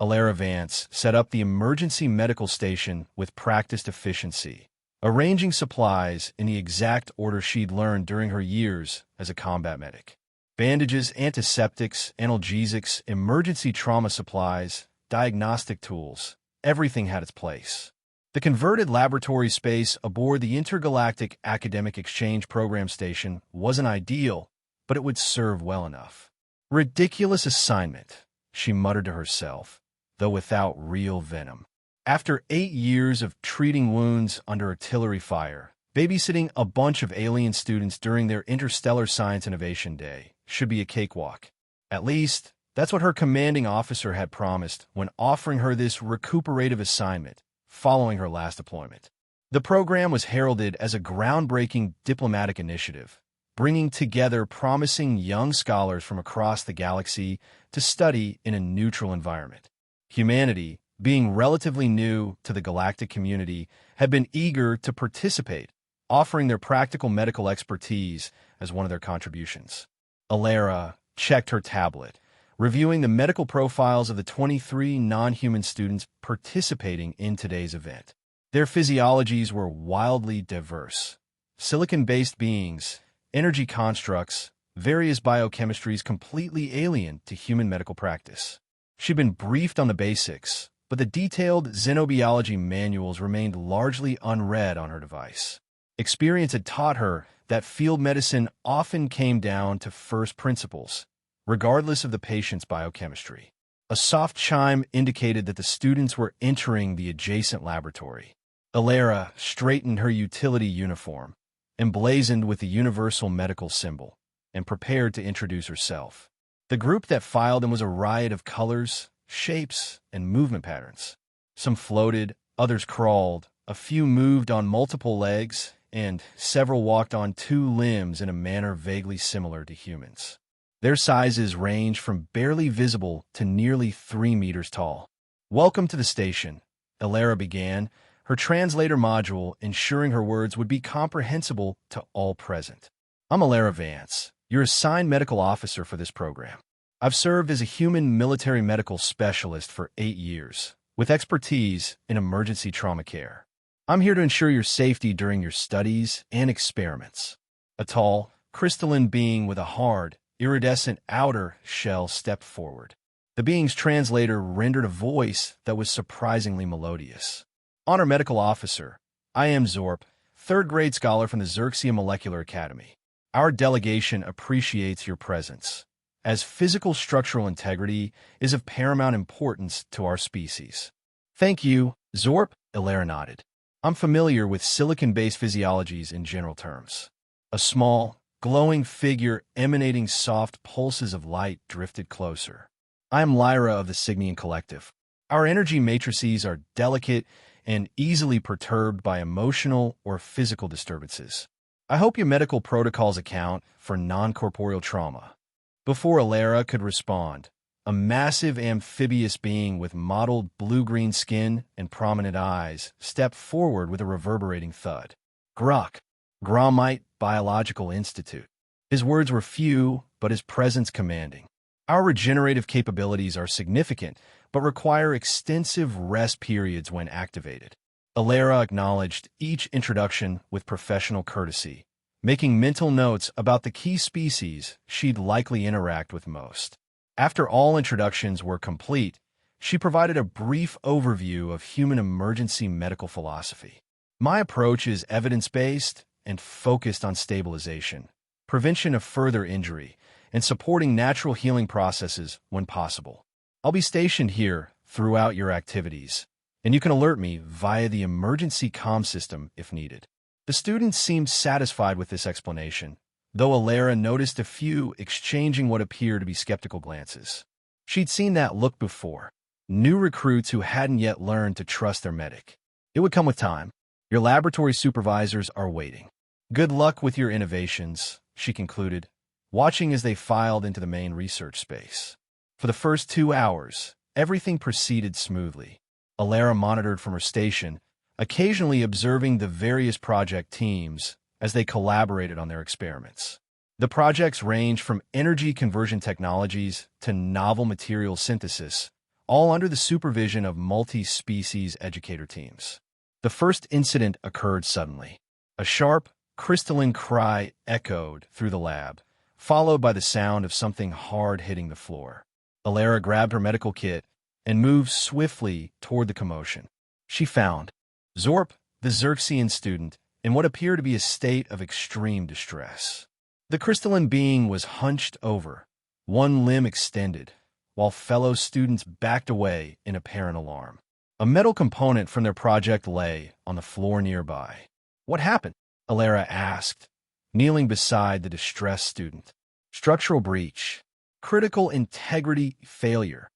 Alara Vance set up the emergency medical station with practiced efficiency, arranging supplies in the exact order she'd learned during her years as a combat medic. Bandages, antiseptics, analgesics, emergency trauma supplies, diagnostic tools, everything had its place. The converted laboratory space aboard the Intergalactic Academic Exchange Program Station wasn't ideal, but it would serve well enough. Ridiculous assignment, she muttered to herself, though without real venom. After 8 years of treating wounds under artillery fire, babysitting a bunch of alien students during their Interstellar Science Innovation Day should be a cakewalk. At least, that's what her commanding officer had promised when offering her this recuperative assignment following her last deployment. The program was heralded as a groundbreaking diplomatic initiative, bringing together promising young scholars from across the galaxy to study in a neutral environment. Humanity, being relatively new to the galactic community, had been eager to participate, offering their practical medical expertise as one of their contributions. Alara checked her tablet, reviewing the medical profiles of the 23 non-human students participating in today's event. Their physiologies were wildly diverse. Silicon-based beings, energy constructs, various biochemistries completely alien to human medical practice. She'd been briefed on the basics, but the detailed xenobiology manuals remained largely unread on her device. Experience had taught her that field medicine often came down to first principles, regardless of the patient's biochemistry. A soft chime indicated that the students were entering the adjacent laboratory. Alara straightened her utility uniform, emblazoned with the universal medical symbol, and prepared to introduce herself. The group that filed in was a riot of colors, shapes, and movement patterns. Some floated, others crawled, a few moved on multiple legs, and several walked on 2 limbs in a manner vaguely similar to humans. Their sizes ranged from barely visible to nearly 3 meters tall. "Welcome to the station," Alara began, her translator module ensuring her words would be comprehensible to all present. "I'm Alara Vance, your assigned medical officer for this program. I've served as a human military medical specialist for 8 years, with expertise in emergency trauma care. I'm here to ensure your safety during your studies and experiments." A tall, crystalline being with a hard, iridescent outer shell stepped forward. The being's translator rendered a voice that was surprisingly melodious. "Honor Medical Officer, I am Zorp, 3rd grade scholar from the Xerxia Molecular Academy. Our delegation appreciates your presence, as physical structural integrity is of paramount importance to our species." "Thank you, Zorp," Alara nodded. "I'm familiar with silicon-based physiologies in general terms." A small, glowing figure emanating soft pulses of light drifted closer. "I am Lyra of the Signian Collective. Our energy matrices are delicate and easily perturbed by emotional or physical disturbances. I hope your medical protocols account for non-corporeal trauma." Before Alara could respond, a massive amphibious being with mottled blue-green skin and prominent eyes stepped forward with a reverberating thud. "Grok, Gromite Biological Institute." His words were few, but his presence commanding. "Our regenerative capabilities are significant, but require extensive rest periods when activated." Alara acknowledged each introduction with professional courtesy, making mental notes about the key species she'd likely interact with most. After all introductions were complete, she provided a brief overview of human emergency medical philosophy. "My approach is evidence-based and focused on stabilization, prevention of further injury, and supporting natural healing processes when possible. I'll be stationed here throughout your activities, and you can alert me via the emergency comm system if needed." The students seemed satisfied with this explanation, though Alara noticed a few exchanging what appeared to be skeptical glances. She'd seen that look before. New recruits who hadn't yet learned to trust their medic. "It would come with time. Your laboratory supervisors are waiting. Good luck with your innovations," she concluded, watching as they filed into the main research space. For the first 2 hours, everything proceeded smoothly. Alara monitored from her station, occasionally observing the various project teams as they collaborated on their experiments. The projects ranged from energy conversion technologies to novel material synthesis, all under the supervision of multi-species educator teams. The first incident occurred suddenly. A sharp, crystalline cry echoed through the lab, followed by the sound of something hard hitting the floor. Alara grabbed her medical kit and moved swiftly toward the commotion. She found Zorp, the Xerxian student, in what appeared to be a state of extreme distress. The crystalline being was hunched over, one limb extended, while fellow students backed away in apparent alarm. A metal component from their project lay on the floor nearby. "What happened?" Alara asked, kneeling beside the distressed student. "Structural breach. Critical integrity failure."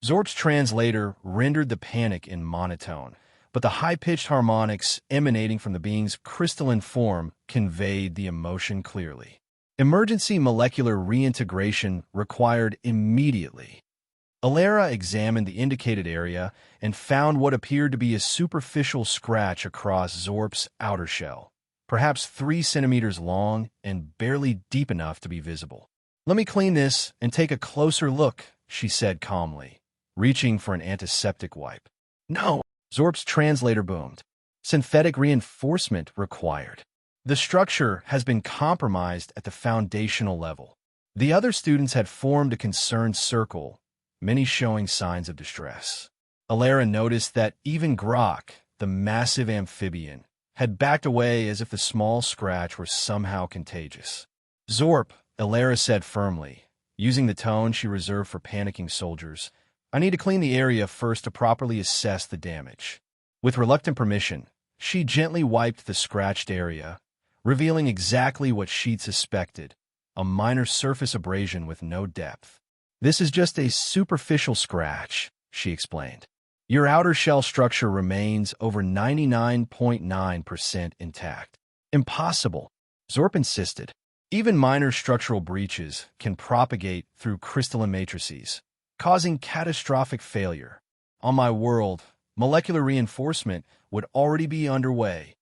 Zorp's translator rendered the panic in monotone, but the high-pitched harmonics emanating from the being's crystalline form conveyed the emotion clearly. Emergency molecular reintegration required immediately. Alara examined the indicated area and found what appeared to be a superficial scratch across Zorp's outer shell, perhaps 3 centimeters long and barely deep enough to be visible. "Let me clean this and take a closer look," she said calmly, reaching for an antiseptic wipe. "No," Zorp's translator boomed. "Synthetic reinforcement required. The structure has been compromised at the foundational level." The other students had formed a concerned circle, many showing signs of distress. Alara noticed that even Grok, the massive amphibian, had backed away as if the small scratch were somehow contagious. "Zorp," Alara said firmly, using the tone she reserved for panicking soldiers, "I need to clean the area first to properly assess the damage." With reluctant permission, she gently wiped the scratched area, revealing exactly what she'd suspected, a minor surface abrasion with no depth. "This is just a superficial scratch," she explained. "Your outer shell structure remains over 99.9% intact." "Impossible," Zorp insisted. "Even minor structural breaches can propagate through crystalline matrices, causing catastrophic failure. On my world, molecular reinforcement would already be underway."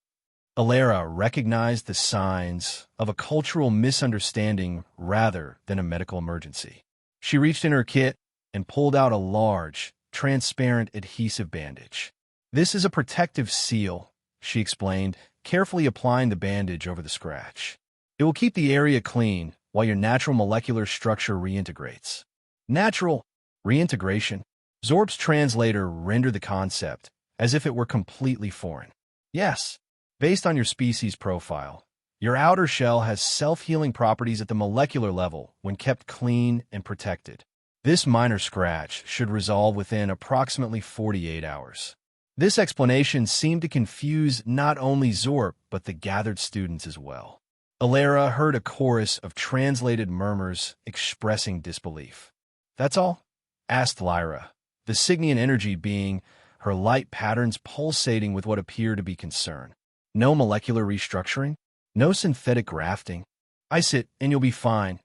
Alara recognized the signs of a cultural misunderstanding rather than a medical emergency. She reached in her kit and pulled out a large, transparent adhesive bandage. "This is a protective seal," she explained, carefully applying the bandage over the scratch. "It will keep the area clean while your natural molecular structure reintegrates." "Natural reintegration?" Zorp's translator rendered the concept as if it were completely foreign. "Yes, based on your species profile, your outer shell has self-healing properties at the molecular level when kept clean and protected. This minor scratch should resolve within approximately 48 hours. This explanation seemed to confuse not only Zorp but the gathered students as well. Alara heard a chorus of translated murmurs expressing disbelief. "That's all?" asked Lyra, the Signian energy being, her light patterns pulsating with what appeared to be concern. "No molecular restructuring? No synthetic grafting?" "Ice it and you'll be fine,"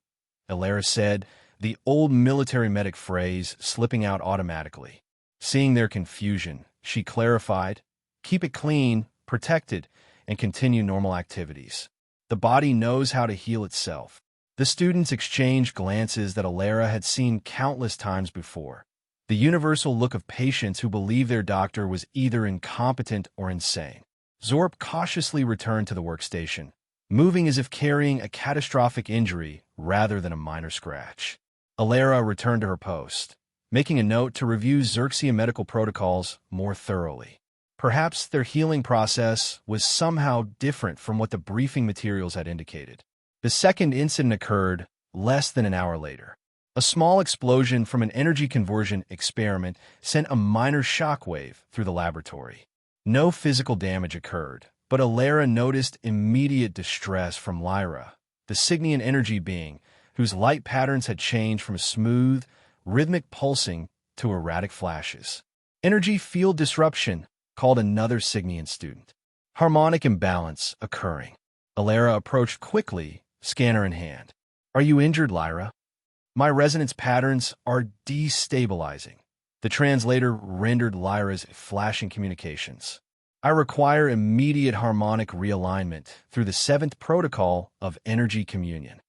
Alara said, the old military medic phrase slipping out automatically. Seeing their confusion, she clarified, "Keep it clean, protected, and continue normal activities. The body knows how to heal itself." The students exchanged glances that Alara had seen countless times before, the universal look of patients who believed their doctor was either incompetent or insane. Zorp cautiously returned to the workstation, moving as if carrying a catastrophic injury rather than a minor scratch. Alara returned to her post, making a note to review Xerxian medical protocols more thoroughly. Perhaps their healing process was somehow different from what the briefing materials had indicated. The second incident occurred less than an hour later. A small explosion from an energy conversion experiment sent a minor shockwave through the laboratory. No physical damage occurred, but Alara noticed immediate distress from Lyra, the Signian energy being, whose light patterns had changed from smooth, rhythmic pulsing to erratic flashes. "Energy field disruption," called another Signian student. "Harmonic imbalance occurring." Alara approached quickly, scanner in hand. "Are you injured, Lyra?" "My resonance patterns are destabilizing." The translator rendered Lyra's flashing communications. "I require immediate harmonic realignment through the 7th protocol of energy communion."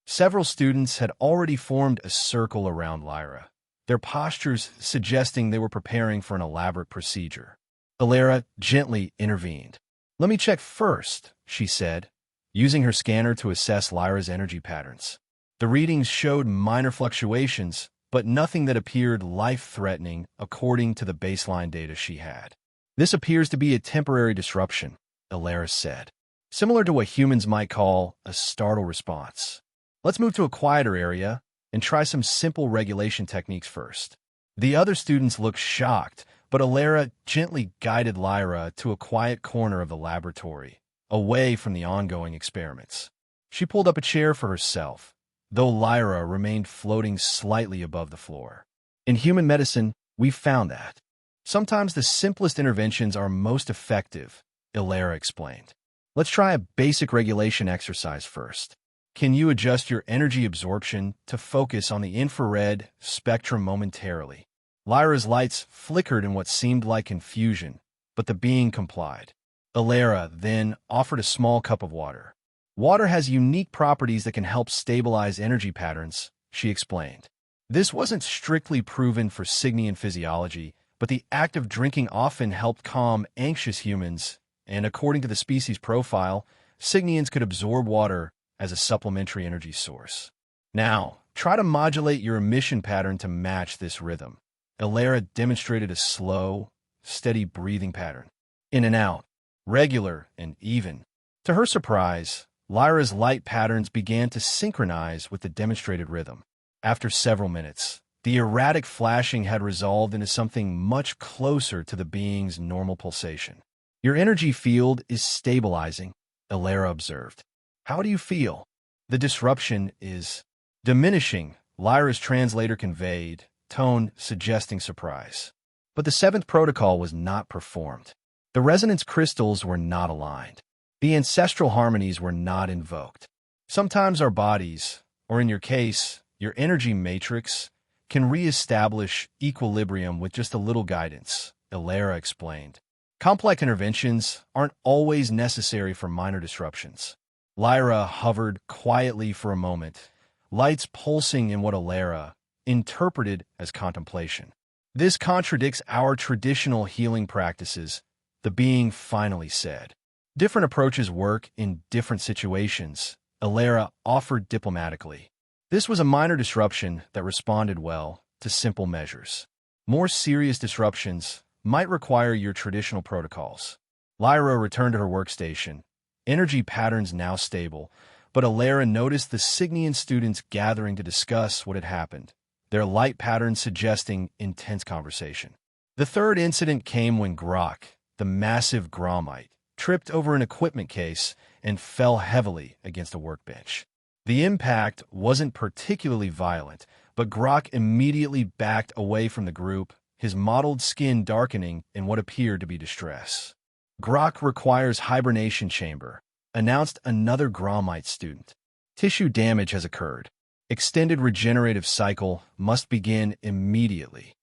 Several students had already formed a circle around Lyra, their postures suggesting they were preparing for an elaborate procedure. Alara gently intervened. "Let me check first," she said, using her scanner to assess Lyra's energy patterns. The readings showed minor fluctuations, but nothing that appeared life-threatening according to the baseline data she had. "This appears to be a temporary disruption," Alara said, "similar to what humans might call a startle response. Let's move to a quieter area and try some simple regulation techniques first." The other students looked shocked, but Alara gently guided Lyra to a quiet corner of the laboratory, away from the ongoing experiments. She pulled up a chair for herself, though Lyra remained floating slightly above the floor. "In human medicine, we've found that sometimes the simplest interventions are most effective," Alara explained. "Let's try a basic regulation exercise first. Can you adjust your energy absorption to focus on the infrared spectrum momentarily?" Lyra's lights flickered in what seemed like confusion, but the being complied. Alara then offered a small cup of water. "Water has unique properties that can help stabilize energy patterns," she explained. This wasn't strictly proven for Cygnian physiology, but the act of drinking often helped calm anxious humans, and according to the species profile, Cygnians could absorb water as a supplementary energy source. "Now, try to modulate your emission pattern to match this rhythm." Alara demonstrated a slow, steady breathing pattern, in and out, regular and even. To her surprise, Lyra's light patterns began to synchronize with the demonstrated rhythm. After several minutes, the erratic flashing had resolved into something much closer to the being's normal pulsation. "Your energy field is stabilizing," Alara observed. "How do you feel?" "The disruption is diminishing," Lyra's translator conveyed, tone suggesting surprise. But the seventh protocol was not performed. The resonance crystals were not aligned. The ancestral harmonies were not invoked. Sometimes our bodies, or in your case, your energy matrix, can re-establish equilibrium with just a little guidance, Alara explained. Complex interventions aren't always necessary for minor disruptions. Lyra hovered quietly for a moment, lights pulsing in what Alara interpreted as contemplation. "This contradicts our traditional healing practices," the being finally said. "Different approaches work in different situations," Alara offered diplomatically. This was a minor disruption that responded well to simple measures. More serious disruptions might require your traditional protocols. Lyra returned to her workstation, energy patterns now stable, but Alara noticed the Cygnian students gathering to discuss what had happened, their light patterns suggesting intense conversation. The third incident came when Grok, the massive Gromite, tripped over an equipment case and fell heavily against a workbench. The impact wasn't particularly violent, but Grok immediately backed away from the group, his mottled skin darkening in what appeared to be distress. "Grok requires hibernation chamber," announced another Gromite student. "Tissue damage has occurred. Extended regenerative cycle must begin immediately."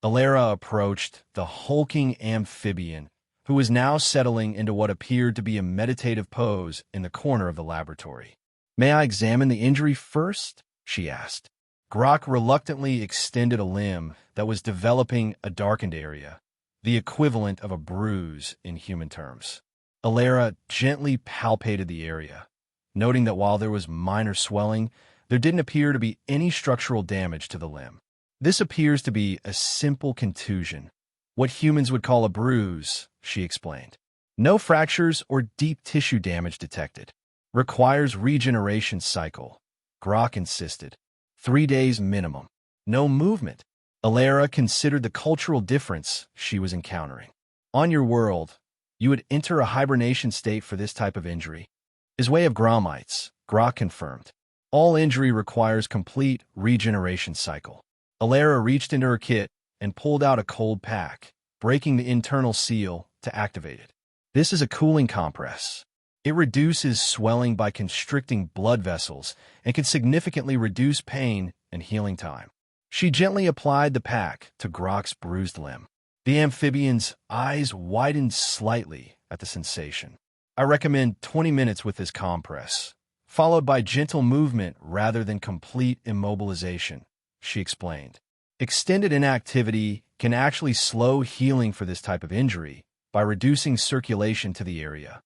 Alara approached the hulking amphibian, who was now settling into what appeared to be a meditative pose in the corner of the laboratory. "May I examine the injury first?" she asked. Grok reluctantly extended a limb that was developing a darkened area, the equivalent of a bruise in human terms. Alara gently palpated the area, noting that while there was minor swelling, there didn't appear to be any structural damage to the limb. "This appears to be a simple contusion, what humans would call a bruise," she explained. "No fractures or deep tissue damage detected. Requires regeneration cycle," Grok insisted. 3 days minimum. No movement. Alara considered the cultural difference she was encountering. "On your world, you would enter a hibernation state for this type of injury." "His way of Gromites," Grok confirmed. "All injury requires complete regeneration cycle." Alara reached into her kit and pulled out a cold pack, breaking the internal seal to activate it. "This is a cooling compress. It reduces swelling by constricting blood vessels and can significantly reduce pain and healing time." She gently applied the pack to Grok's bruised limb. The amphibian's eyes widened slightly at the sensation. "I recommend 20 minutes with this compress, followed by gentle movement rather than complete immobilization," she explained. Extended inactivity can actually slow healing for this type of injury by reducing circulation to the area.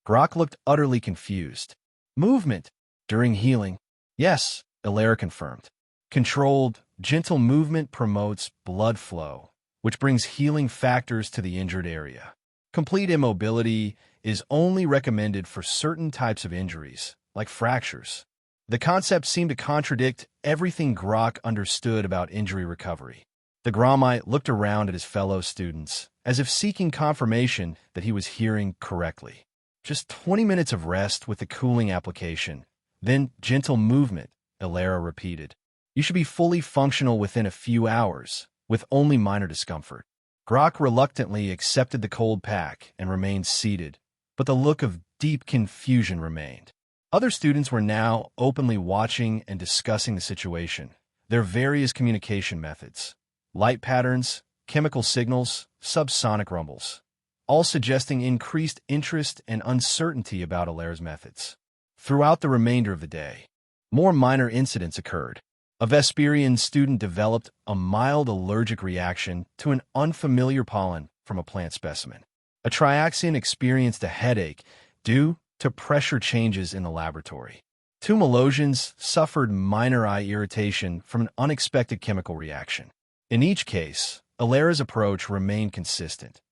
Grok looked utterly confused. Movement during healing? Yes, Ilara confirmed. Controlled, gentle movement promotes blood flow, which brings healing factors to the injured area. Complete immobility is only recommended for certain types of injuries, like fractures. The concept seemed to contradict everything Grok understood about injury recovery. The Gromite looked around at his fellow students, as if seeking confirmation that he was hearing correctly. Just 20 minutes of rest with the cooling application, then gentle movement, Ilara repeated. You should be fully functional within a few hours, with only minor discomfort. Grok reluctantly accepted the cold pack and remained seated, but the look of deep confusion remained. Other students were now openly watching and discussing the situation, their various communication methods, light patterns, chemical signals, subsonic rumbles, all suggesting increased interest and uncertainty about Ilara's methods. Throughout the remainder of the day, more minor incidents occurred. A Vesperian student developed a mild allergic reaction to an unfamiliar pollen from a plant specimen. A Triaxian experienced a headache due to pressure changes in the laboratory. Two Melosians suffered minor eye irritation from an unexpected chemical reaction. In each case, Ilara's approach remained consistent.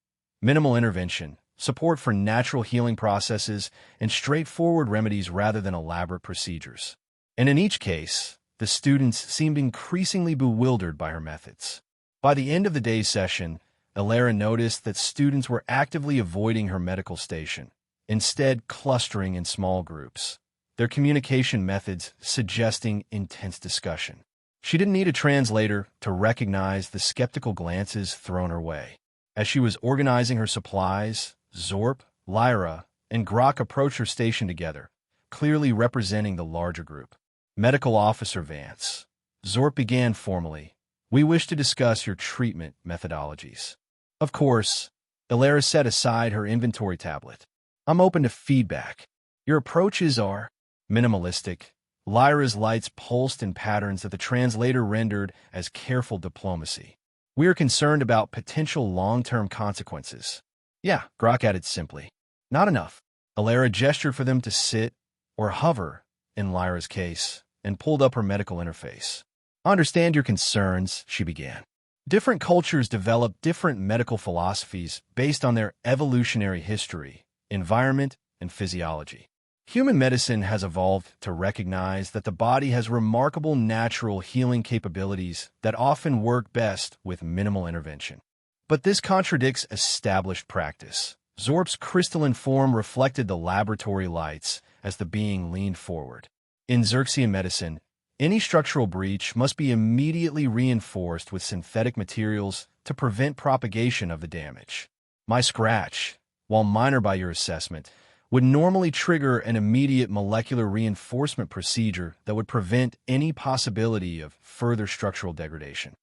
Minimal intervention, support for natural healing processes, and straightforward remedies rather than elaborate procedures. And in each case, the students seemed increasingly bewildered by her methods. By the end of the day's session, Ilara noticed that students were actively avoiding her medical station, instead clustering in small groups, their communication methods suggesting intense discussion. She didn't need a translator to recognize the skeptical glances thrown her way. As she was organizing her supplies, Zorp, Lyra, and Grok approached her station together, clearly representing the larger group. Medical Officer Vance. Zorp began formally. We wish to discuss your treatment methodologies. Of course, Ilara set aside her inventory tablet. I'm open to feedback. Your approaches are minimalistic. Lyra's lights pulsed in patterns that the translator rendered as careful diplomacy. We are concerned about potential long-term consequences. Yeah, Grok added simply. Not enough. Ilara gestured for them to sit or hover, in Lyra's case, and pulled up her medical interface. I understand your concerns, she began. Different cultures develop different medical philosophies based on their evolutionary history, environment, and physiology. Human medicine has evolved to recognize that the body has remarkable natural healing capabilities that often work best with minimal intervention. But this contradicts established practice. Zorp's crystalline form reflected the laboratory lights as the being leaned forward. In Xerxian medicine, any structural breach must be immediately reinforced with synthetic materials to prevent propagation of the damage. My scratch, while minor by your assessment, would normally trigger an immediate molecular reinforcement procedure that would prevent any possibility of further structural degradation.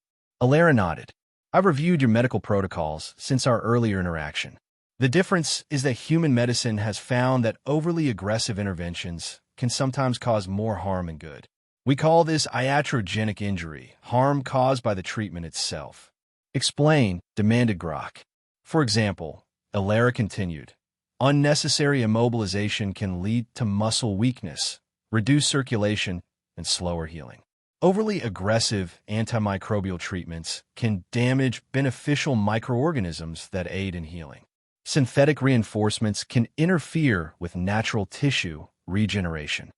Ilara nodded. I've reviewed your medical protocols since our earlier interaction. The difference is that human medicine has found that overly aggressive interventions can sometimes cause more harm than good. We call this iatrogenic injury, harm caused by the treatment itself. Explain, demanded Grok. For example, Ilara continued, unnecessary immobilization can lead to muscle weakness, reduced circulation, and slower healing. Overly aggressive antimicrobial treatments can damage beneficial microorganisms that aid in healing. Synthetic reinforcements can interfere with natural tissue regeneration.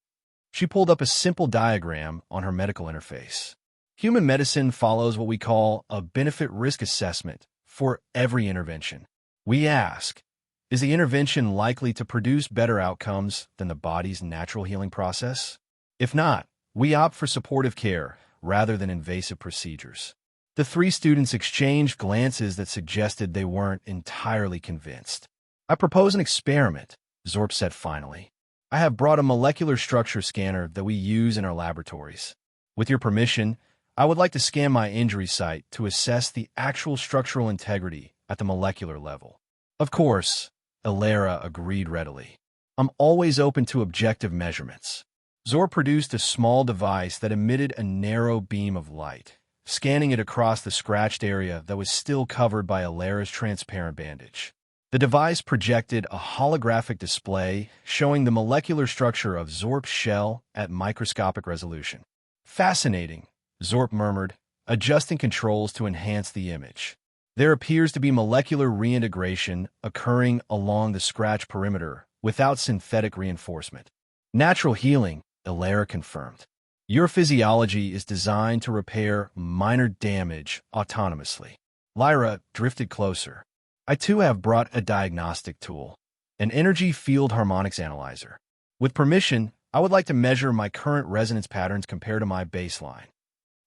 She pulled up a simple diagram on her medical interface. Human medicine follows what we call a benefit-risk assessment for every intervention. We ask, is the intervention likely to produce better outcomes than the body's natural healing process? If not, we opt for supportive care rather than invasive procedures. The three students exchanged glances that suggested they weren't entirely convinced. I propose an experiment, Zorp said finally. I have brought a molecular structure scanner that we use in our laboratories. With your permission, I would like to scan my injury site to assess the actual structural integrity at the molecular level. Of course, Ilara agreed readily. I'm always open to objective measurements. Zorp produced a small device that emitted a narrow beam of light, scanning it across the scratched area that was still covered by Alera's transparent bandage. The device projected a holographic display showing the molecular structure of Zorp's shell at microscopic resolution. Fascinating, Zorp murmured, adjusting controls to enhance the image. There appears to be molecular reintegration occurring along the scratch perimeter without synthetic reinforcement. Natural healing, Alera confirmed. Your physiology is designed to repair minor damage autonomously. Lyra drifted closer. I too have brought a diagnostic tool, an energy field harmonics analyzer. With permission, I would like to measure my current resonance patterns compared to my baseline.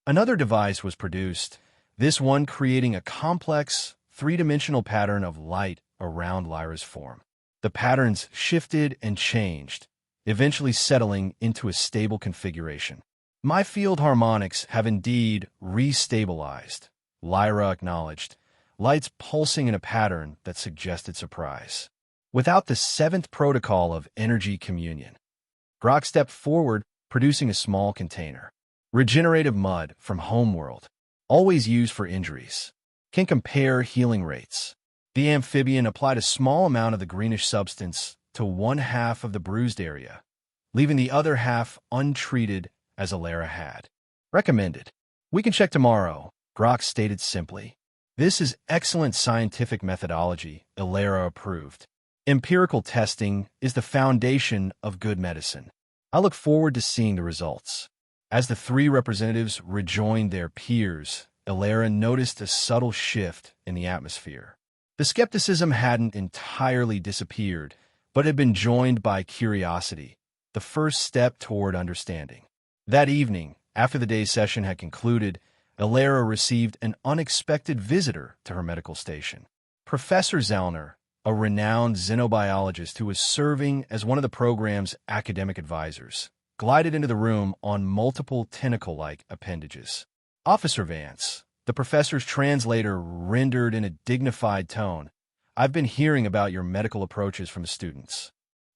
Another device was produced, this one creating a complex, three-dimensional pattern of light around Lyra's form. The patterns shifted and changed, eventually settling into a stable configuration. My field harmonics have indeed restabilized, Lyra acknowledged, lights pulsing in a pattern that suggested surprise. Without the seventh protocol of energy communion, Grok stepped forward, producing a small container. Regenerative mud from Homeworld, always used for injuries, can compare healing rates. The amphibian applied a small amount of the greenish substance to one half of the bruised area, leaving the other half untreated as Alera had recommended. We can check tomorrow, Grok stated simply. This is excellent scientific methodology, Alera approved. Empirical testing is the foundation of good medicine. I look forward to seeing the results. As the three representatives rejoined their peers, Alera noticed a subtle shift in the atmosphere. The skepticism hadn't entirely disappeared, but had been joined by curiosity, the first step toward understanding. That evening, after the day's session had concluded, Alera received an unexpected visitor to her medical station. Professor Zellner, a renowned xenobiologist who was serving as one of the program's academic advisors, glided into the room on multiple tentacle-like appendages. Officer Vance, the professor's translator, rendered in a dignified tone, I've been hearing about your medical approaches from the students.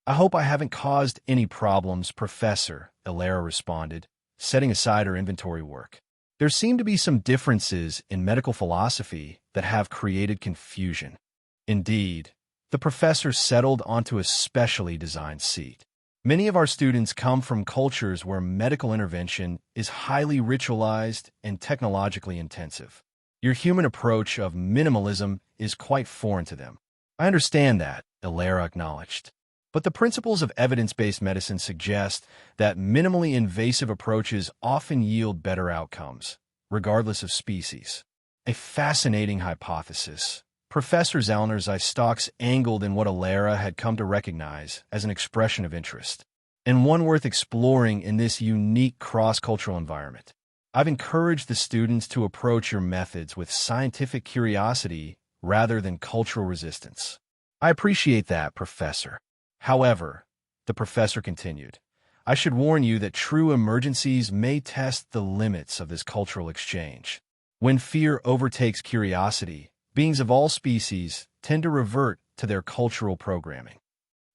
I hope I haven't caused any problems, Professor, Alera responded, setting aside her inventory work. There seem to be some differences in medical philosophy that have created confusion. Indeed, the professor settled onto a specially designed seat. Many of our students come from cultures where medical intervention is highly ritualized and technologically intensive. Your human approach of minimalism is quite foreign to them. I understand that, Alera acknowledged. But the principles of evidence-based medicine suggest that minimally invasive approaches often yield better outcomes, regardless of species. A fascinating hypothesis. Professor Zellner's eye stalks angled in what Alera had come to recognize as an expression of interest, and one worth exploring in this unique cross-cultural environment. I've encouraged the students to approach your methods with scientific curiosity rather than cultural resistance. I appreciate that, Professor. However, the professor continued, I should warn you that true emergencies may test the limits of this cultural exchange. When fear overtakes curiosity, beings of all species tend to revert to their cultural programming.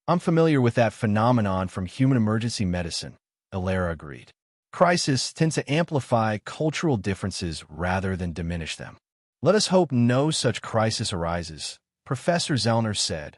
I'm familiar with that phenomenon from human emergency medicine, Alera agreed. Crisis tends to amplify cultural differences rather than diminish them. Let us hope no such crisis arises, Professor Zellner said,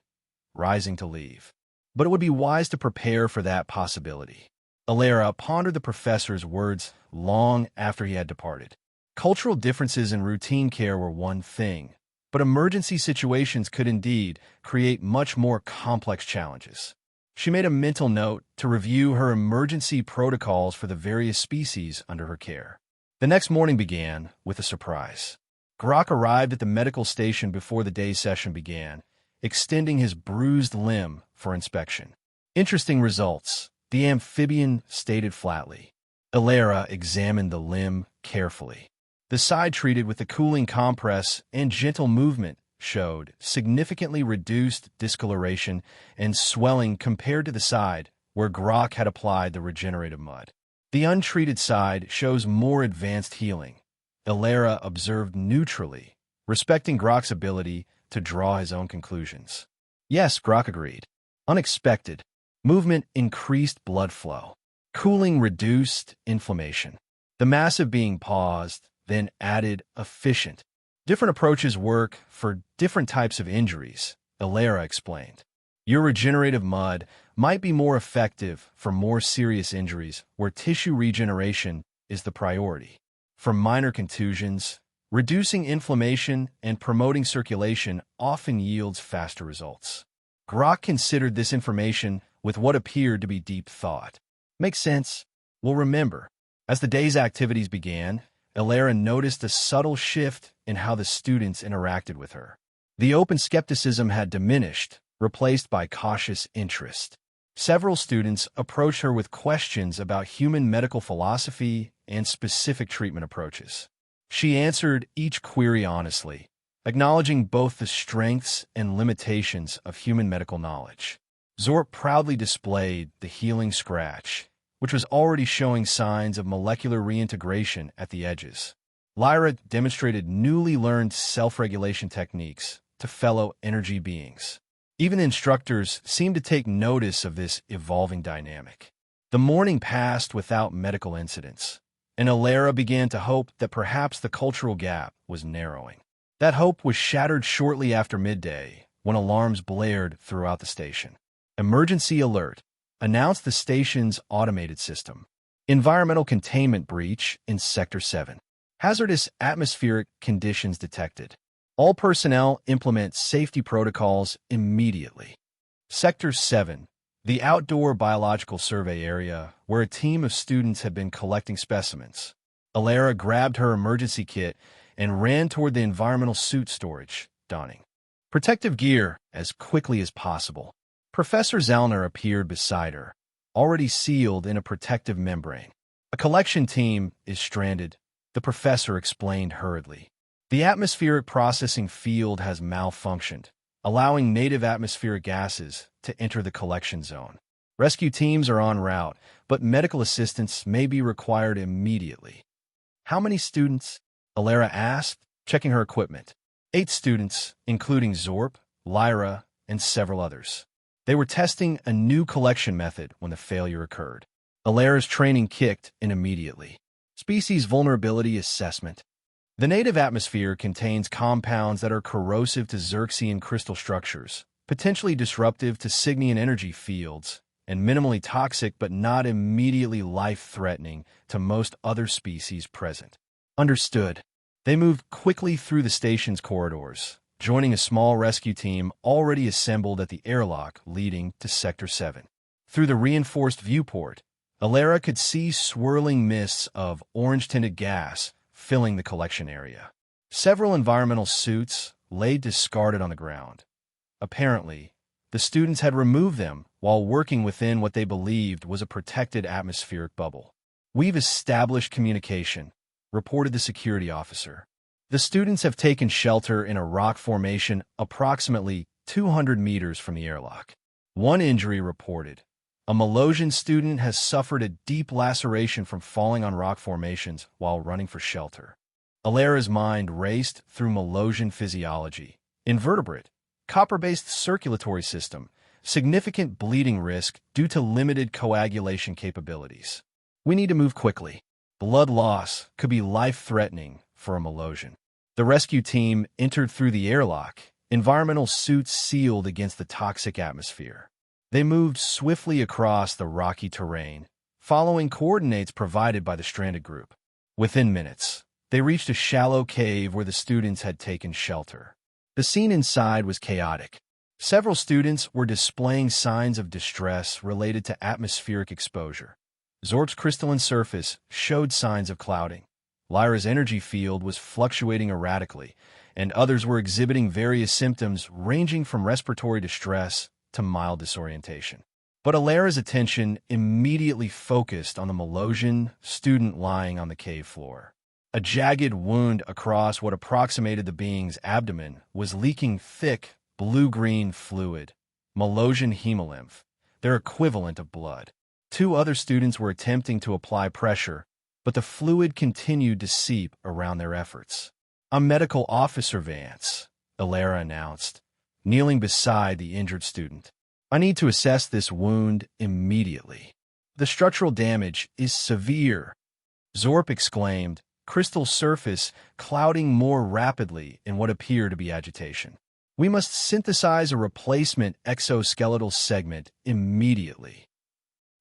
rising to leave. But it would be wise to prepare for that possibility. Alera pondered the professor's words long after he had departed. Cultural differences in routine care were one thing, but emergency situations could indeed create much more complex challenges. She made a mental note to review her emergency protocols for the various species under her care. The next morning began with a surprise. Grok arrived at the medical station before the day's session began, extending his bruised limb for inspection. Interesting results, the amphibian stated flatly. Alera examined the limb carefully. The side treated with the cooling compress and gentle movement showed significantly reduced discoloration and swelling compared to the side where Grok had applied the regenerative mud. The untreated side shows more advanced healing, Alera observed neutrally, respecting Grok's ability to draw his own conclusions. Yes, Grok agreed. Unexpected. Movement increased blood flow. Cooling reduced inflammation. The massive being paused, then added efficient. Different approaches work for different types of injuries, Ilera explained. Your regenerative mud might be more effective for more serious injuries where tissue regeneration is the priority. For minor contusions, reducing inflammation and promoting circulation often yields faster results. Grok considered this information with what appeared to be deep thought. Makes sense? Well, remember, as the day's activities began, Ilera noticed a subtle shift in how the students interacted with her. The open skepticism had diminished, replaced by cautious interest. Several students approached her with questions about human medical philosophy and specific treatment approaches. She answered each query honestly, acknowledging both the strengths and limitations of human medical knowledge. Zorp proudly displayed the healing scratch, which was already showing signs of molecular reintegration at the edges. Lyra demonstrated newly learned self-regulation techniques to fellow energy beings. Even instructors seemed to take notice of this evolving dynamic. The morning passed without medical incidents, and Ilera began to hope that perhaps the cultural gap was narrowing. That hope was shattered shortly after midday when alarms blared throughout the station. Emergency alert announced the station's automated system. Environmental containment breach in Sector 7. Hazardous atmospheric conditions detected. All personnel implement safety protocols immediately. Sector 7, the outdoor biological survey area where a team of students had been collecting specimens. Ilera grabbed her emergency kit and ran toward the environmental suit storage, donning protective gear as quickly as possible. Professor Zellner appeared beside her, already sealed in a protective membrane. A collection team is stranded, the professor explained hurriedly. The atmospheric processing field has malfunctioned, allowing native atmospheric gases to enter the collection zone. Rescue teams are en route, but medical assistance may be required immediately. How many students? Ilera asked, checking her equipment. 8 students, including Zorp, Lyra, and several others. They were testing a new collection method when the failure occurred. Ilera's training kicked in immediately. Species vulnerability assessment. The native atmosphere contains compounds that are corrosive to Xerxian crystal structures, potentially disruptive to Cygnian energy fields, and minimally toxic but not immediately life-threatening to most other species present. Understood. They moved quickly through the station's corridors, joining a small rescue team already assembled at the airlock leading to Sector 7. Through the reinforced viewport, Ilera could see swirling mists of orange-tinted gas filling the collection area. Several environmental suits lay discarded on the ground. Apparently, the students had removed them while working within what they believed was a protected atmospheric bubble. "We've established communication," reported the security officer. "The students have taken shelter in a rock formation approximately 200 meters from the airlock." One injury reported. A Malosian student has suffered a deep laceration from falling on rock formations while running for shelter. Ilera's mind raced through Malosian physiology. Invertebrate, copper-based circulatory system, significant bleeding risk due to limited coagulation capabilities. "We need to move quickly. Blood loss could be life-threatening for a Malosian." The rescue team entered through the airlock, environmental suits sealed against the toxic atmosphere. They moved swiftly across the rocky terrain, following coordinates provided by the stranded group. Within minutes, they reached a shallow cave where the students had taken shelter. The scene inside was chaotic. Several students were displaying signs of distress related to atmospheric exposure. Zorp's crystalline surface showed signs of clouding. Lyra's energy field was fluctuating erratically, and others were exhibiting various symptoms ranging from respiratory distress to mild disorientation. But Ilera's attention immediately focused on the Malosian student lying on the cave floor. A jagged wound across what approximated the being's abdomen was leaking thick, blue-green fluid, Malosian hemolymph, their equivalent of blood. 2 other students were attempting to apply pressure, but the fluid continued to seep around their efforts. "A medical officer, Vance," Ilera announced, kneeling beside the injured student. "I need to assess this wound immediately. The structural damage is severe," Zorp exclaimed, crystal surface clouding more rapidly in what appeared to be agitation. We must synthesize a replacement exoskeletal segment immediately.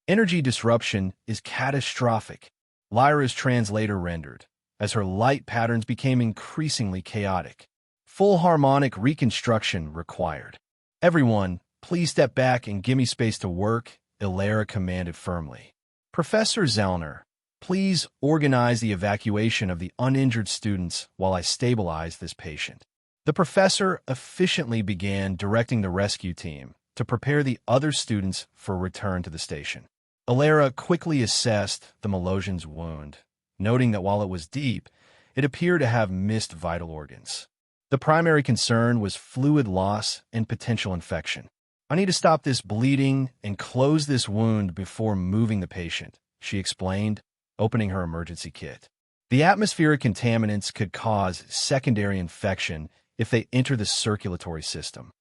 Energy disruption is catastrophic, Lyra's translator rendered, as her light patterns became increasingly chaotic. Full harmonic reconstruction required. Everyone, please step back and give me space to work, Ilara commanded firmly. Professor Zellner, please organize the evacuation of the uninjured students while I stabilize this patient. The professor efficiently began directing the rescue team to prepare the other students for return to the station. Ilara quickly assessed the Melosian's wound, noting that while it was deep, it appeared to have missed vital organs. The primary concern was fluid loss and potential infection. I need to stop this bleeding and close this wound before moving the patient, she explained, opening her emergency kit. The atmospheric contaminants could cause secondary infection if they enter the circulatory system.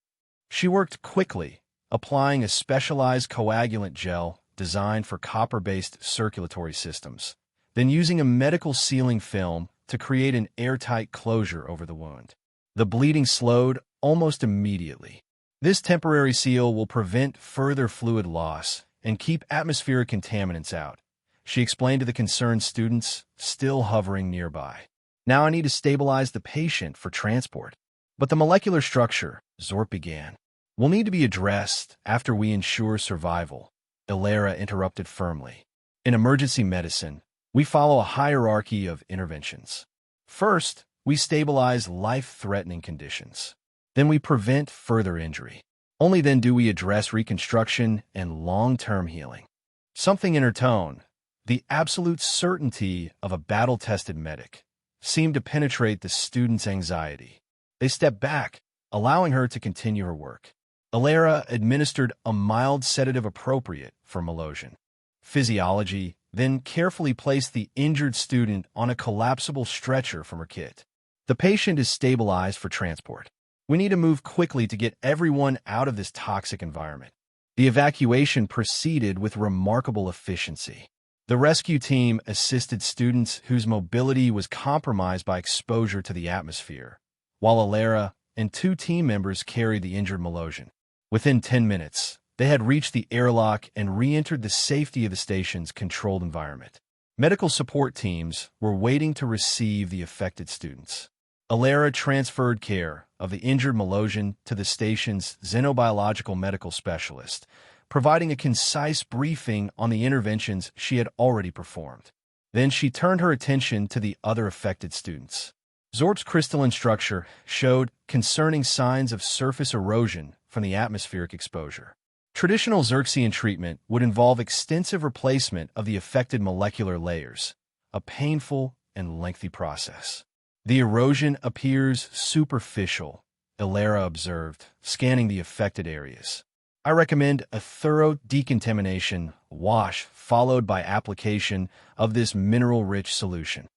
She worked quickly, applying a specialized coagulant gel designed for copper-based circulatory systems, then using a medical sealing film to create an airtight closure over the wound. The bleeding slowed almost immediately. This temporary seal will prevent further fluid loss and keep atmospheric contaminants out, she explained to the concerned students still hovering nearby. Now I need to stabilize the patient for transport. But the molecular structure, Zorp began, will need to be addressed after we ensure survival, Ilara interrupted firmly. In emergency medicine, we follow a hierarchy of interventions. First, we stabilize life-threatening conditions. Then we prevent further injury. Only then do we address reconstruction and long-term healing. Something in her tone, the absolute certainty of a battle-tested medic, seemed to penetrate the student's anxiety. They stepped back, allowing her to continue her work. Ilara administered a mild sedative appropriate for Melosian. Physiology then carefully placed the injured student on a collapsible stretcher from her kit. The patient is stabilized for transport. We need to move quickly to get everyone out of this toxic environment. The evacuation proceeded with remarkable efficiency. The rescue team assisted students whose mobility was compromised by exposure to the atmosphere, while Ilara and 2 team members carried the injured Melosian. Within 10 minutes, they had reached the airlock and re-entered the safety of the station's controlled environment. Medical support teams were waiting to receive the affected students. Ilara transferred care of the injured Melosian to the station's xenobiological medical specialist, providing a concise briefing on the interventions she had already performed. Then she turned her attention to the other affected students. Zorp's crystalline structure showed concerning signs of surface erosion from the atmospheric exposure. Traditional Xerxian treatment would involve extensive replacement of the affected molecular layers, a painful and lengthy process. The erosion appears superficial, Ilara observed, scanning the affected areas. I recommend a thorough decontamination wash followed by application of this mineral-rich solution.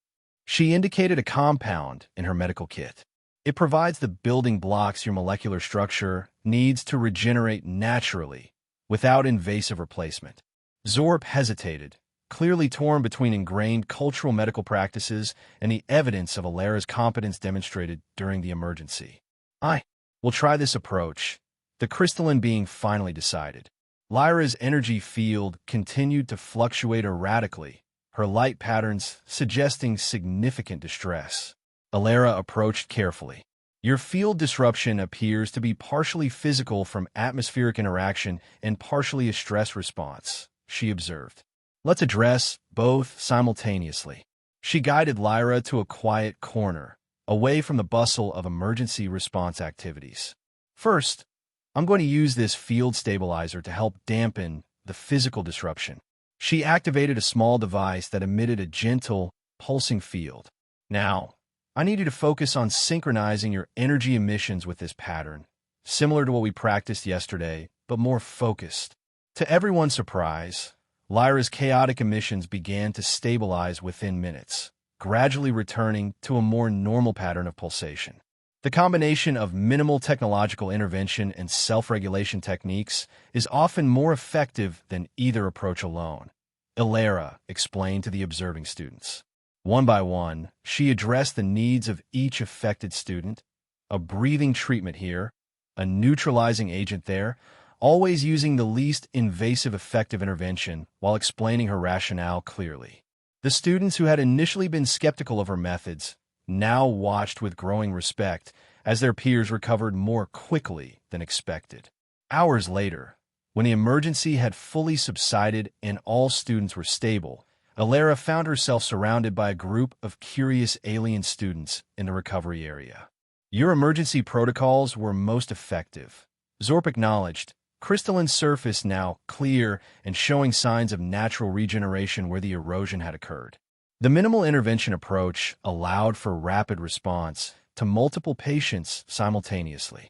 She indicated a compound in her medical kit. It provides the building blocks your molecular structure needs to regenerate naturally without invasive replacement. Zorp hesitated, clearly torn between ingrained cultural medical practices and the evidence of Ilara's competence demonstrated during the emergency. I will try this approach, the crystalline being finally decided. Lyra's energy field continued to fluctuate erratically, her light patterns suggesting significant distress. Ilara approached carefully. Your field disruption appears to be partially physical from atmospheric interaction and partially a stress response, she observed. Let's address both simultaneously. She guided Lyra to a quiet corner, away from the bustle of emergency response activities. First, I'm going to use this field stabilizer to help dampen the physical disruption. She activated a small device that emitted a gentle, pulsing field. Now, I need you to focus on synchronizing your energy emissions with this pattern, similar to what we practiced yesterday, but more focused. To everyone's surprise, Lyra's chaotic emissions began to stabilize within minutes, gradually returning to a more normal pattern of pulsation. The combination of minimal technological intervention and self-regulation techniques is often more effective than either approach alone, Ilara explained to the observing students. One by one, she addressed the needs of each affected student, a breathing treatment here, a neutralizing agent there, always using the least invasive effective intervention while explaining her rationale clearly. The students who had initially been skeptical of her methods now watched with growing respect as their peers recovered more quickly than expected. Hours later, when the emergency had fully subsided and all students were stable, Alara found herself surrounded by a group of curious alien students in the recovery area. "Your emergency protocols were most effective," Zorp acknowledged, crystalline surface now clear and showing signs of natural regeneration where the erosion had occurred. The minimal intervention approach allowed for rapid response to multiple patients simultaneously.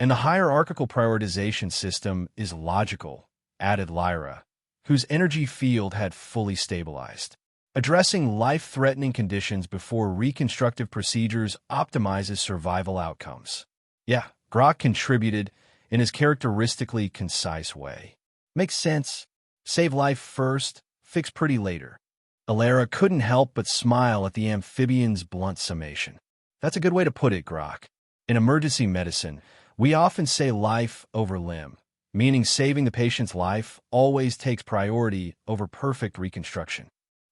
"And the hierarchical prioritization system is logical," added Lyra, whose energy field had fully stabilized. "Addressing life-threatening conditions before reconstructive procedures optimizes survival outcomes." Yeah, Grok contributed in his characteristically concise way. "Makes sense. Save life first, fix pretty later." Alara couldn't help but smile at the amphibian's blunt summation. "That's a good way to put it, Grok. In emergency medicine, we often say life over limb, meaning saving the patient's life always takes priority over perfect reconstruction.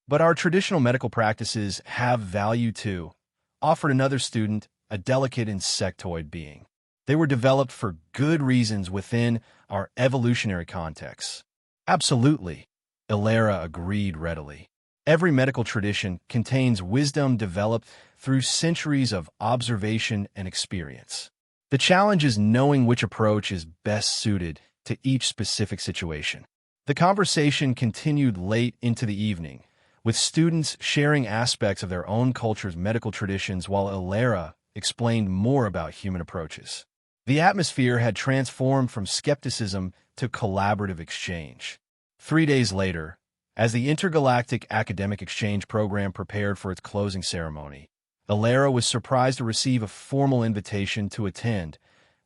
But our traditional medical practices have value too," offered another student, a delicate insectoid being. "They were developed for good reasons within our evolutionary contexts." "Absolutely," Alara agreed readily. "Every medical tradition contains wisdom developed through centuries of observation and experience. The challenge is knowing which approach is best suited to each specific situation." The conversation continued late into the evening, with students sharing aspects of their own culture's medical traditions while Alara explained more about human approaches. The atmosphere had transformed from skepticism to collaborative exchange. 3 days later, as the Intergalactic Academic Exchange Program prepared for its closing ceremony, Alara was surprised to receive a formal invitation to attend,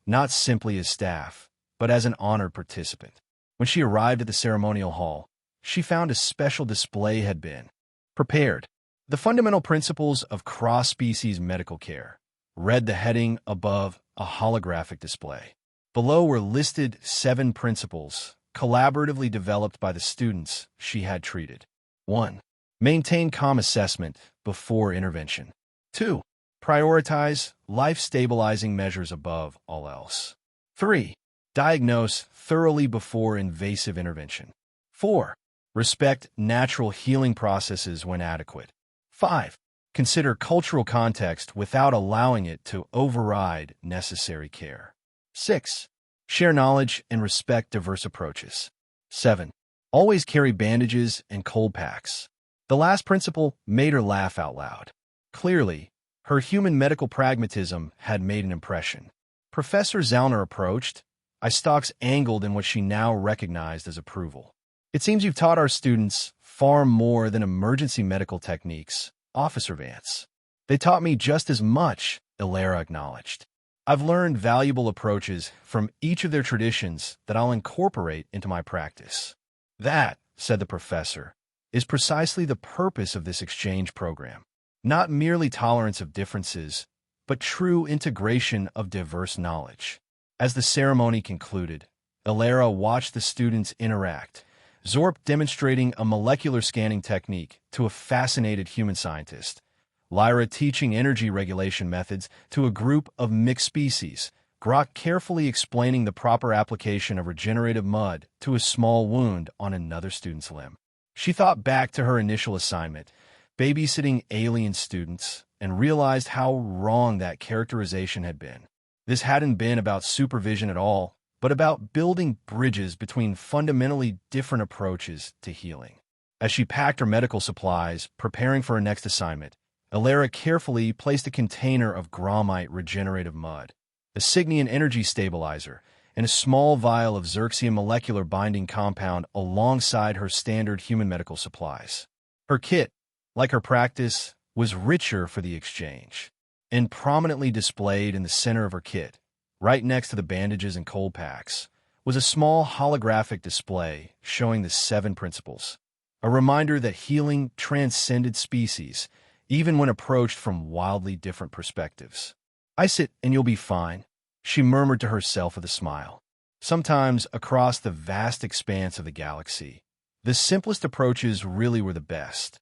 not simply as staff, but as an honored participant. When she arrived at the ceremonial hall, she found a special display had been prepared. "The Fundamental Principles of Cross-Species Medical Care," read the heading above a holographic display. Below were listed 7 principles, collaboratively developed by the students she had treated. 1. Maintain calm assessment before intervention. 2. Prioritize life-stabilizing measures above all else. 3. Diagnose thoroughly before invasive intervention. 4. Respect natural healing processes when adequate. 5. Consider cultural context without allowing it to override necessary care. 6. Share knowledge and respect diverse approaches. 7. Always carry bandages and cold packs. The last principle made her laugh out loud. Clearly, her human medical pragmatism had made an impression. Professor Zauner approached, eye stalks angled in what she now recognized as approval. "It seems you've taught our students far more than emergency medical techniques, Officer Vance." "They taught me just as much," Alara acknowledged. "I've learned valuable approaches from each of their traditions that I'll incorporate into my practice." "That," said the professor, "is precisely the purpose of this exchange program. Not merely tolerance of differences, but true integration of diverse knowledge." As the ceremony concluded, Alara watched the students interact, Zorp demonstrating a molecular scanning technique to a fascinated human scientist, Lyra teaching energy regulation methods to a group of mixed species, Grok carefully explaining the proper application of regenerative mud to a small wound on another student's limb. She thought back to her initial assignment, babysitting alien students, and realized how wrong that characterization had been. This hadn't been about supervision at all, but about building bridges between fundamentally different approaches to healing. As she packed her medical supplies, preparing for her next assignment, Alara carefully placed a container of Gromite regenerative mud, a Signian energy stabilizer, and a small vial of Xerxium molecular binding compound alongside her standard human medical supplies. Her kit, like her practice, was richer for the exchange, and prominently displayed in the center of her kit, right next to the bandages and cold packs, was a small holographic display showing the 7 principles, a reminder that healing transcended species even when approached from wildly different perspectives. "Ice it and you'll be fine," she murmured to herself with a smile. Sometimes, across the vast expanse of the galaxy, the simplest approaches really were the best.